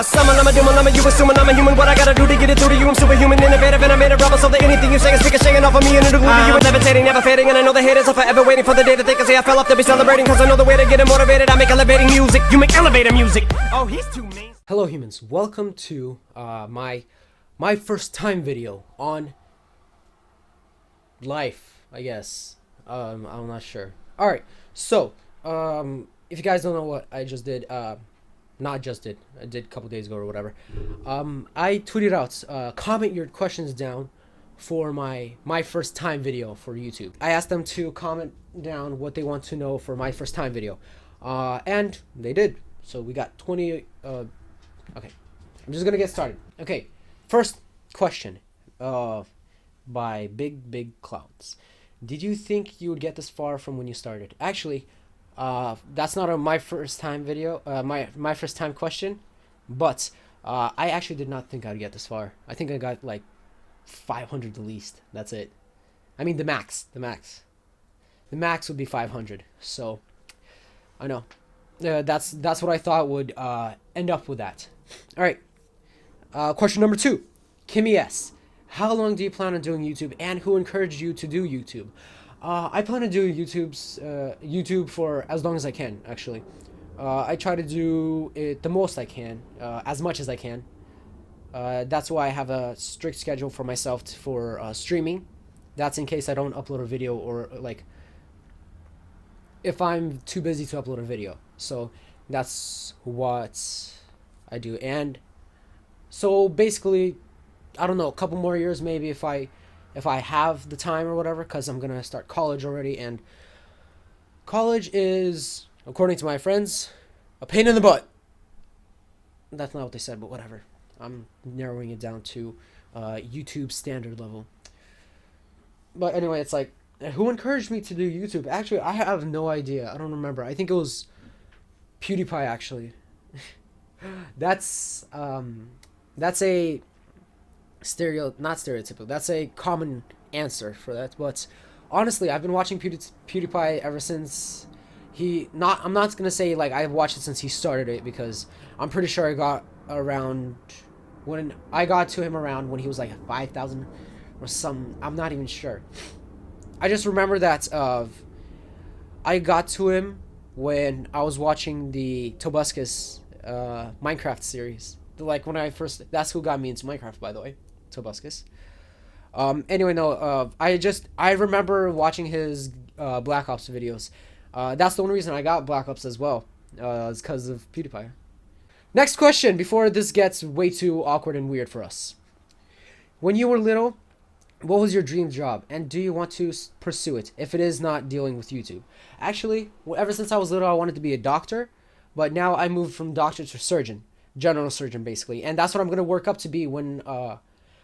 summon, I'm a doom, I'm a you assuming I'm a human. What I gotta do to get it through to you? I'm superhuman, innovative, and I made a rubber so that anything you say is speaking, shaking off of me and it'll glue to you. It's levitating, never fading, and I know the haters are forever waiting for the day that they can say I fell off. They'll be celebrating, cause I know the way to get it motivated. I make elevating music, you make elevator music. Oh, he's too mean. Hello humans, welcome to my first time video on life, I guess. I'm not sure. Alright, so if you guys don't know what I just did, I did a couple days ago or whatever. I tweeted out, comment your questions down for my first time video for YouTube. I asked them to comment down what they want to know for my first time video, and they did. So we got 20. Okay, I'm just gonna get started. Okay, first question, by Big Clouds. Did you think you would get this far from when you started? Actually, that's not my first time video, my first time question, but I actually did not think I'd get this far. I think I got like 500 the least. That's it. I mean the max would be 500. So I know that's what I thought would end up with that. All right. Question number 2, Kimmy S. How long do you plan on doing YouTube, and who encouraged you to do YouTube? I plan on doing YouTube for as long as I can, actually. I try to do it the most I can, as much as I can. That's why I have a strict schedule for myself for streaming. That's in case I don't upload a video, or like if I'm too busy to upload a video. So that's what I do. And so basically, I don't know, a couple more years maybe if I have the time or whatever, because I'm gonna start college already, and college is, according to my friends, a pain in the butt. That's not what they said, but whatever. I'm narrowing it down to YouTube standard level. But anyway, it's like, who encouraged me to do YouTube? Actually, I have no idea. I don't remember. I think it was PewDiePie, actually. That's a not stereotypical. That's a common answer for that. But honestly, I've been watching PewDiePie ever since I'm not gonna say like I've watched it since he started it, because I'm pretty sure I got to him around when he was like 5,000 or some. I'm not even sure. I just remember that I got to him when I was watching the Tobuscus Minecraft series. Like when I first, that's who got me into Minecraft, by the way, Tobuscus. Anyway, no, I remember watching his Black Ops videos. That's the only reason I got Black Ops as well, is because of PewDiePie. Next question, before this gets way too awkward and weird for us. When you were little, what was your dream job, and do you want to pursue it if it is not dealing with YouTube? Actually, ever since I was little, I wanted to be a doctor, but now I moved from doctor to surgeon. General surgeon, basically, and that's what I'm going to work up to be when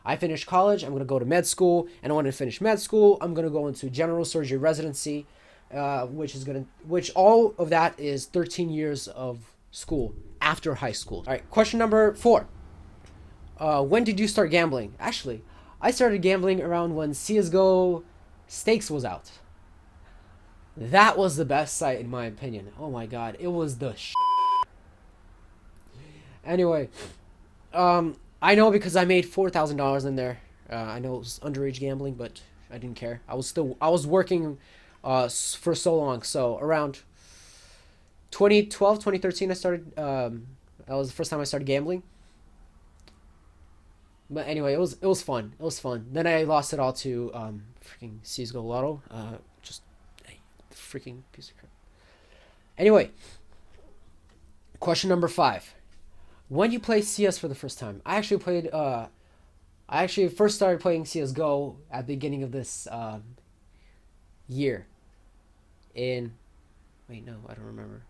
I finish college. I'm going to go to med school, and when I finish med school, I'm going to go into general surgery residency, which all of that is 13 years of school after high school. All right, question number 4. When did you start gambling? Actually, I started gambling around when CSGO Stakes was out. That was the best site in my opinion. Oh my god, it was the Anyway, I know because I made $4,000 in there. I know it was underage gambling, but I didn't care. I was working for so long. So around 2012, 2013, I started. That was the first time I started gambling. But anyway, it was fun. It was fun. Then I lost it all to freaking CS:GO Lotto. Just a freaking piece of crap. Anyway, question number 5. When you play CS for the first time? I actually first started playing CSGO at the beginning of this year. Wait, no, I don't remember.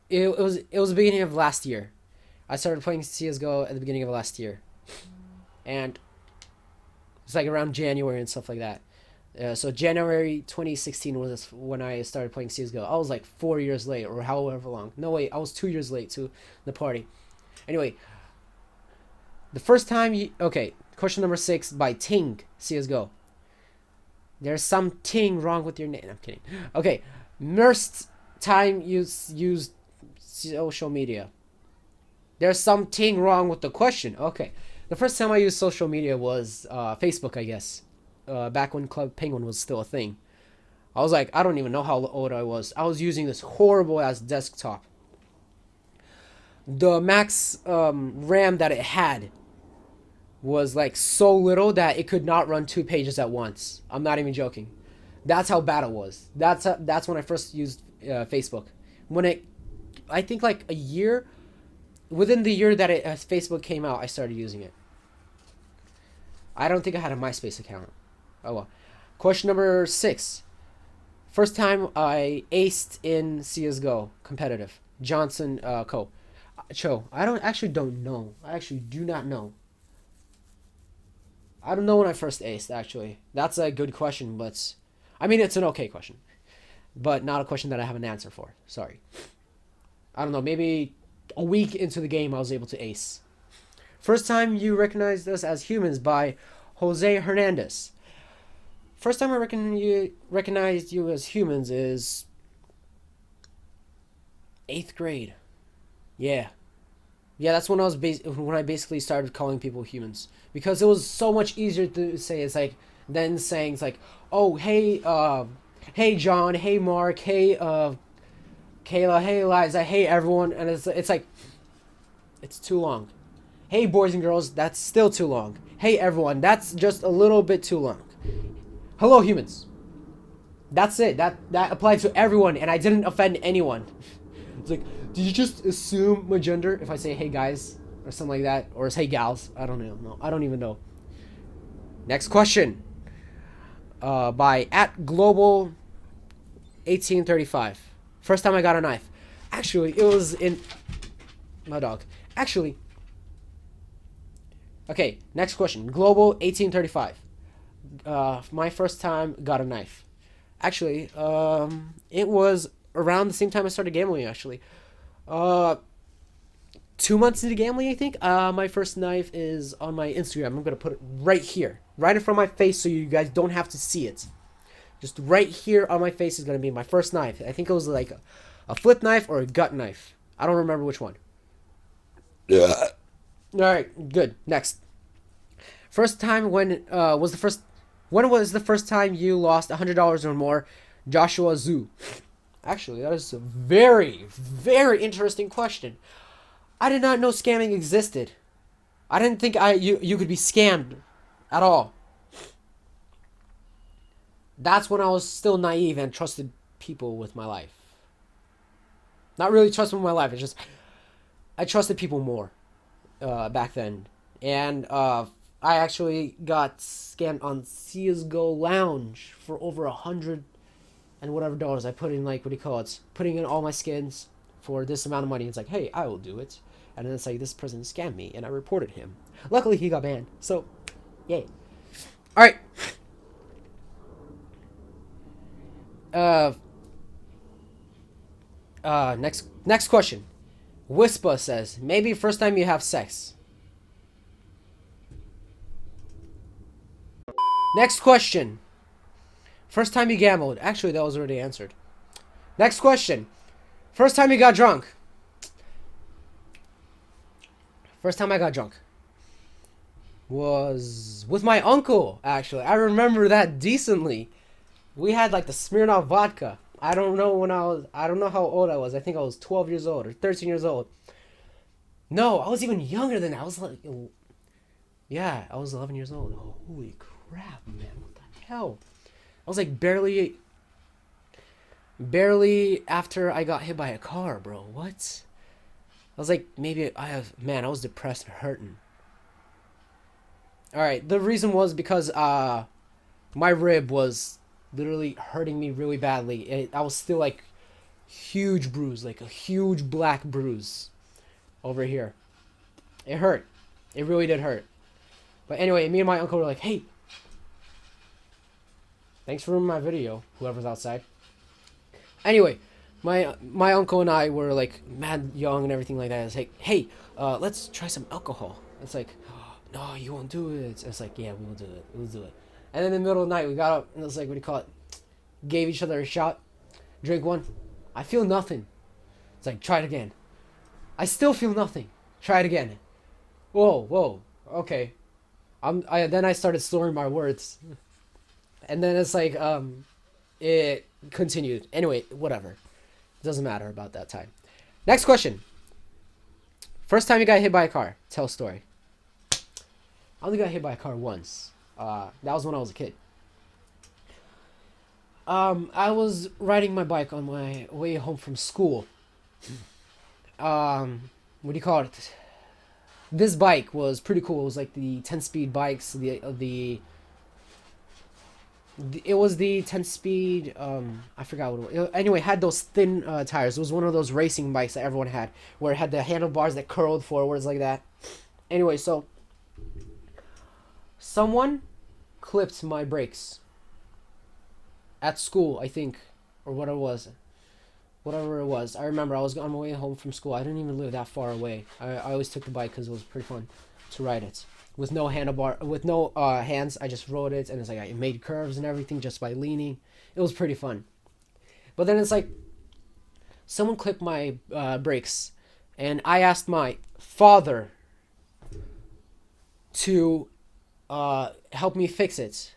It was the beginning of last year. I started playing CSGO at the beginning of last year, and it's like around January and stuff like that. So January 2016 was when I started playing CSGO. I was like 4 years late, or however long. No, wait, I was 2 years late to the party. Anyway, the first time okay, question number 6 by Ting CSGO. There's some ting wrong with your name. I'm kidding. Okay, first time you used social media. There's something wrong with the question. Okay. The first time I used social media was Facebook, I guess. Back when Club Penguin was still a thing. I was like, I don't even know how old I was. I was using this horrible ass desktop. The max RAM that it had was like so little that it could not run 2 pages at once. I'm not even joking. That's how bad it was. That's when I first used Facebook. I think like a year, within the year that Facebook came out, I started using it. I don't think I had a MySpace account. Oh well. Question number 6. First time I aced in CSGO competitive. Johnson Cho. I don't know. I actually do not know. I don't know when I first aced, actually. That's a good question, but I mean, it's an okay question, but not a question that I have an answer for. Sorry. I don't know. Maybe a week into the game, I was able to ace. First time you recognized us as humans by Jose Hernandez. First time I recognized you as humans is 8th grade. Yeah. Yeah, that's when when I basically started calling people humans, because it was so much easier to say. It's like than saying it's like, oh hey hey John, hey Mark, hey Kayla, hey Eliza, hey everyone, and it's like it's too long. Hey boys and girls, that's still too long. Hey everyone, that's just a little bit too long. Hello humans. That's it. That applied to everyone, and I didn't offend anyone. It's like, did you just assume my gender if I say hey guys or something like that, or hey gals? I don't know. I don't even know. Next question. By @global1835. First time I got a knife. Actually, it was in my dog. Actually. Okay, next question. Global1835. My first time got a knife. Actually, it was around the same time I started gambling, actually. 2 months into gambling, I think. My first knife is on my Instagram. I'm gonna put it right here, right in front of my face, so you guys don't have to see it. Just right here on my face is gonna be my first knife. I think it was like a flip knife or a gut knife. I don't remember which one. Yeah. All right, good. Next. First time when was the first time you lost $100 or more? Joshua Zhu. Actually, that is a very, very interesting question. I did not know scamming existed. I didn't think you could be scammed at all. That's when I was still naive and trusted people with my life. Not really trusted with my life. It's just I trusted people more back then. And I actually got scammed on CSGO Lounge for over $100 and whatever dollars. I put in like, what do you call it? Putting in all my skins for this amount of money. It's like, hey, I will do it. And then it's like, this person scammed me, and I reported him. Luckily, he got banned. So, yay. All right. Next question. Whisper says, maybe first time you have sex. Next question. First time you gambled. Actually, that was already answered. Next question. First time you got drunk. First time I got drunk was with my uncle, actually. I remember that decently. We had like the Smirnoff vodka. I don't know how old I was. I think I was 12 years old or 13 years old. No, I was even younger than that. I was like, yeah, I was 11 years old. Holy crap, man. What the hell? I was like barely after I got hit by a car, bro. What? I was like, I was depressed and hurting. Alright, the reason was because my rib was literally hurting me really badly. I was still like huge bruise, like a huge black bruise over here. It hurt. It really did hurt. But anyway, me and my uncle were like, hey, thanks for ruining my video, whoever's outside. Anyway, my uncle and I were like mad young and everything like that. It's like, hey, let's try some alcohol. It's like, oh, no, you won't do it. It's like, yeah, we will do it. We'll do it. And then in the middle of the night, we got up and it was like, what do you call it? Gave each other a shot. Drink one. I feel nothing. It's like, try it again. I still feel nothing. Try it again. Whoa. Okay. Then I started slurring my words. And then it's like, it continued. Anyway, whatever. It doesn't matter about that time. Next question. First time you got hit by a car. Tell a story. I only got hit by a car once. That was when I was a kid. I was riding my bike on my way home from school. What do you call it? This bike was pretty cool. It was like the 10-speed bikes. It was the 10-speed. I forgot what it was. Anyway, it had those thin tires. It was one of those racing bikes that everyone had, where it had the handlebars that curled forwards like that. Anyway, so someone clipped my brakes at school, I think, or whatever it was. I remember I was on my way home from school. I didn't even live that far away. I always took the bike because it was pretty fun to ride it. With no handlebar, with no hands, I just rode it, and it's like I made curves and everything just by leaning. It was pretty fun. But then it's like someone clipped my brakes, and I asked my father to help me fix it.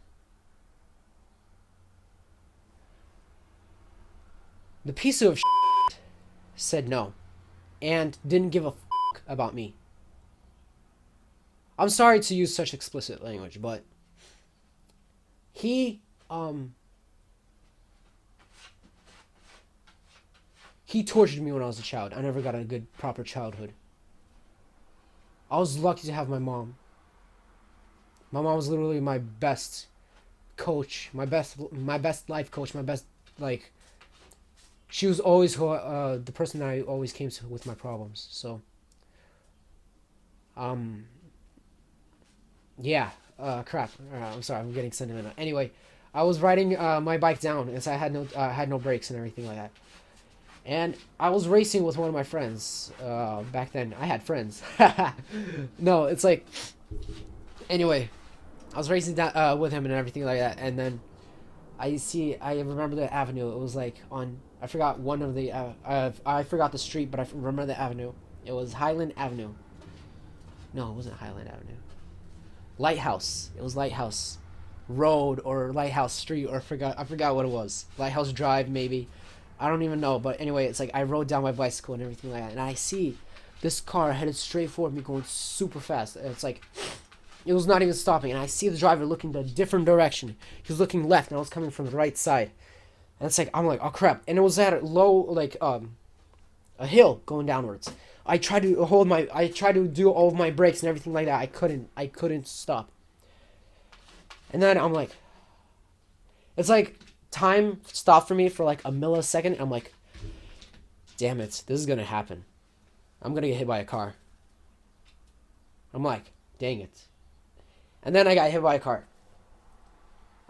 The piece of shit said no, and didn't give a fuck about me. I'm sorry to use such explicit language, but he tortured me when I was a child. I never got a good, proper childhood. I was lucky to have my mom. My mom was literally my best coach, my best life coach, my best, like, she was always the person that I always came to with my problems. So, yeah, crap. I'm sorry, I'm getting sentimental. Anyway, I was riding my bike down, and so I had no brakes and everything like that. And I was racing with one of my friends. Back then, I had friends. No, it's like, anyway, I was racing down with him and everything like that, and then I remember the avenue. It was like on, I forgot one of the, I forgot the street, but I remember the avenue. It was Highland Avenue. No, it wasn't Highland Avenue. Lighthouse. It was Lighthouse Road or Lighthouse Street, or I forgot what it was. Lighthouse Drive, maybe. I don't even know. But anyway, it's like I rode down my bicycle and everything like that, and I see this car headed straight for me, going super fast. It's like, it was not even stopping, and I see the driver looking the different direction. He was looking left, and I was coming from the right side. And it's like, I'm like, oh crap. And it was at a low, like, a hill going downwards. I tried to do all of my brakes and everything like that. I couldn't stop. And then I'm like, it's like time stopped for me for like a millisecond. I'm like, damn it, this is gonna happen. I'm gonna get hit by a car. I'm like, dang it. And then I got hit by a car.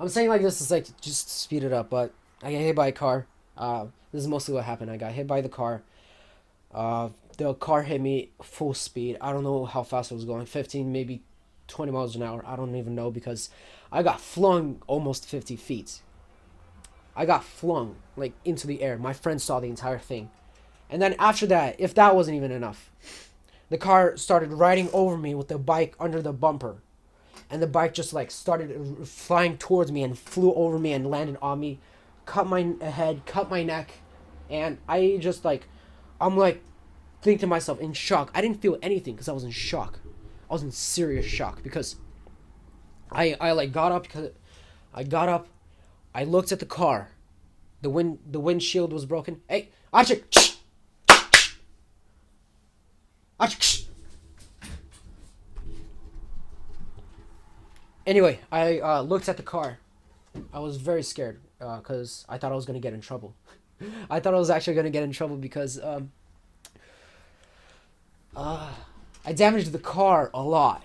I'm saying like this is like just to speed it up, but I got hit by a car. This is mostly what happened. I got hit by the car. The car hit me full speed. I don't know how fast it was going. 15, maybe 20 miles an hour. I don't even know, because I got flung almost 50 feet. I got flung like into the air. My friend saw the entire thing. And then after that, if that wasn't even enough, the car started riding over me with the bike under the bumper. And the bike just like started flying towards me and flew over me and landed on me, cut my head, cut my neck. And I just like, I'm like, think to myself in shock. I didn't feel anything because I was in shock. I was in serious shock because I like got up, because I got up, I looked at the car. The windshield was broken. Hey, Achik. Achik. Anyway, I looked at the car. I was very scared because I thought I was going to get in trouble. I thought I was actually going to get in trouble because I damaged the car a lot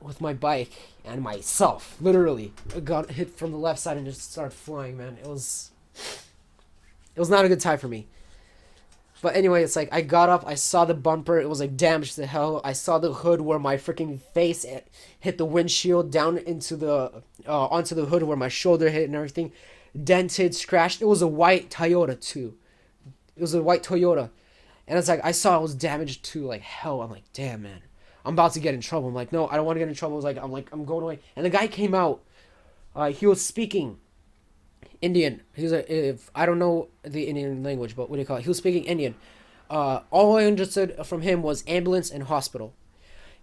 with my bike and myself. Literally, I got hit from the left side and just started flying, man. It was not a good time for me. But anyway, it's like I got up, I saw the bumper, it was like damaged to hell. I saw the hood where my freaking face hit the windshield, down into the onto the hood where my shoulder hit and everything, dented, scratched. It was a white Toyota too. It was a white Toyota, And it's like, I saw it was damaged to like hell. I'm like, damn, man, I'm about to get in trouble. I'm like, no, I don't want to get in trouble. I'm going away. And the guy came out. He was speaking Indian. He was if I don't know the Indian language, but what do you call it? He was speaking Indian. All I understood from him was ambulance and hospital.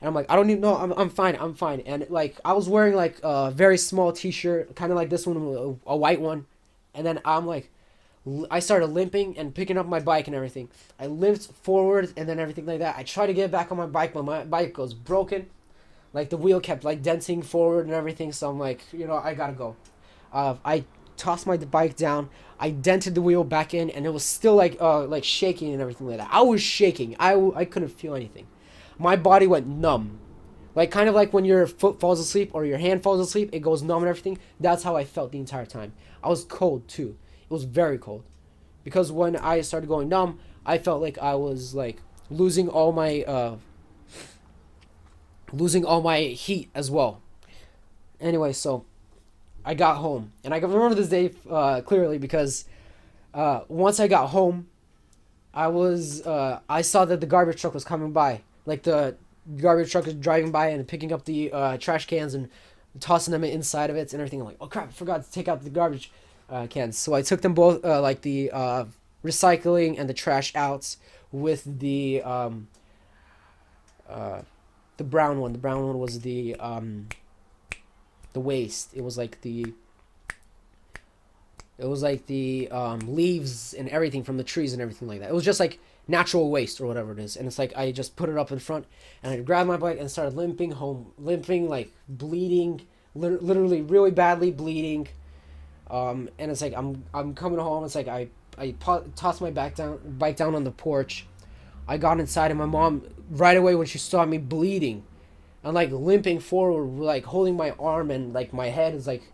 And I'm like, I don't even know. I'm fine. I'm fine. And like, I was wearing like a very small T-shirt, kind of like this one, a white one. And then I'm like, I started limping and picking up my bike and everything. I limped forward and then everything like that. I tried to get back on my bike, but my bike was broken. Like the wheel kept like denting forward and everything. So I'm like, I gotta go. I tossed my bike down. I dented the wheel back in, and it was still like shaking and everything like that. I was shaking. I couldn't feel anything. My body went numb. Like kind of like when your foot falls asleep or your hand falls asleep, it goes numb and everything. That's how I felt the entire time. I was cold too. It was very cold. Because when I started going numb, I felt like I was like losing all my heat as well. Anyway, so I got home, and I can remember this day clearly because once I got home, I saw that the garbage truck was coming by. Like the garbage truck is driving by and picking up the trash cans and tossing them inside of it and everything. I'm like, oh crap, I forgot to take out the garbage cans. So I took them both, like the recycling and the trash outs with the brown one. The brown one was the waste. It was like the leaves and everything from the trees and everything like that. It was just like natural waste or whatever it is. And it's like I just put it up in front and I grabbed my bike and started limping home, like bleeding, literally really badly bleeding. And it's like I'm coming home. It's like I tossed my bike down on the porch. I got inside and my mom right away when she saw me bleeding and like limping forward, like holding my arm and like my head is like,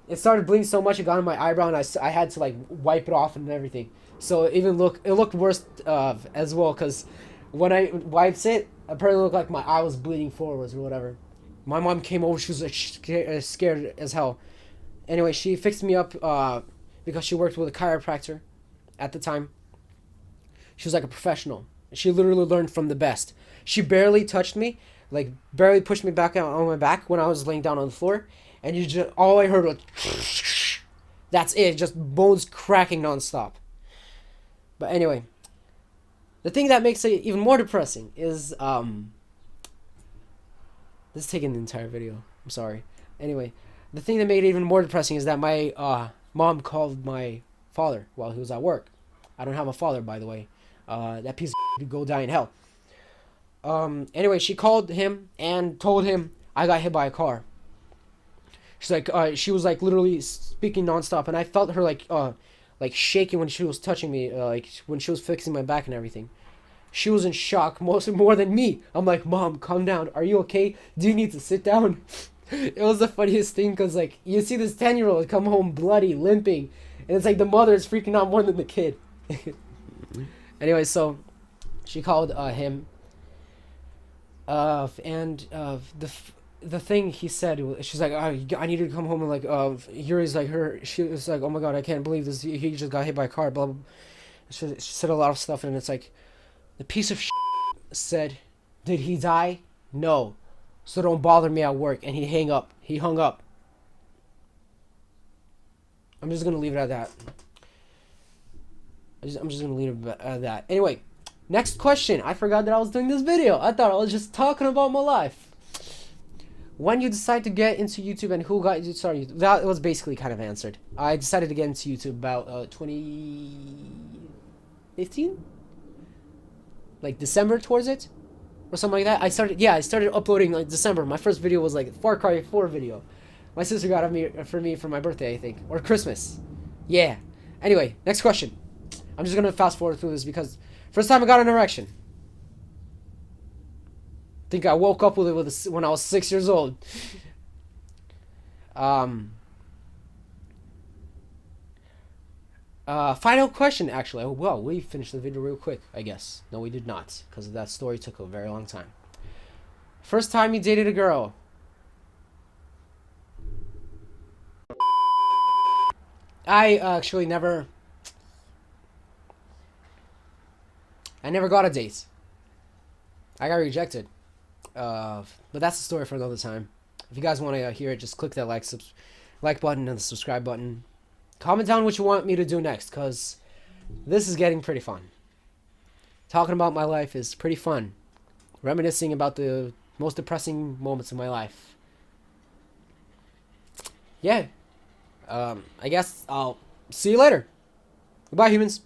it started bleeding so much it got in my eyebrow and I had to like wipe it off and everything. So it looked worse as well because when I wiped it, apparently it looked like my eye was bleeding forwards or whatever. My mom came over. She was like scared as hell. Anyway, she fixed me up because she worked with a chiropractor at the time. She was like a professional. She literally learned from the best. She barely touched me, like barely pushed me back out on my back when I was laying down on the floor, and all I heard was that's it, just bones cracking nonstop. But anyway, the thing that makes it even more depressing is this is taking the entire video. I'm sorry. Anyway, the thing that made it even more depressing is that my mom called my father while he was at work. I don't have a father, by the way. That piece of go die in hell. Anyway, she called him and told him I got hit by a car. She's like, she was like literally speaking nonstop, and I felt her like shaking when she was touching me, like when she was fixing my back and everything. She was in shock more than me. I'm like, Mom, calm down. Are you okay? Do you need to sit down? It was the funniest thing because like you see this 10-year-old come home bloody, limping, and it's like the mother is freaking out more than the kid. Anyway, so she called him, and the thing he said, she's like, I need to come home and like Yuri's like her. She was like, oh my god, I can't believe this. He just got hit by a car. Blah blah. She said a lot of stuff, and it's like, the piece of said, did he die? No. So don't bother me at work. And he hung up. I'm just gonna leave it at that. I'm just gonna leave it at that. Anyway, next question. I forgot that I was doing this video. I thought I was just talking about my life. When you decide to get into YouTube and who got you started? That was basically kind of answered. I decided to get into YouTube about 2015, like December towards it, or something like that. I started uploading like December. My first video was like Far Cry 4 video. My sister got it for me for my birthday, I think, or Christmas. Yeah. Anyway, next question. I'm just gonna fast forward through this because first time I got an erection. I think I woke up with it when I was 6 years old. Final question, actually. Oh, well, we finished the video real quick, I guess. No, we did not, because that story took a very long time. First time you dated a girl. I actually never I never got a date. I got rejected. But that's a story for another time. If you guys want to hear it, just click that like button and the subscribe button. Comment down what you want me to do next, because this is getting pretty fun. Talking about my life is pretty fun. Reminiscing about the most depressing moments of my life. Yeah. I guess I'll see you later. Goodbye, humans.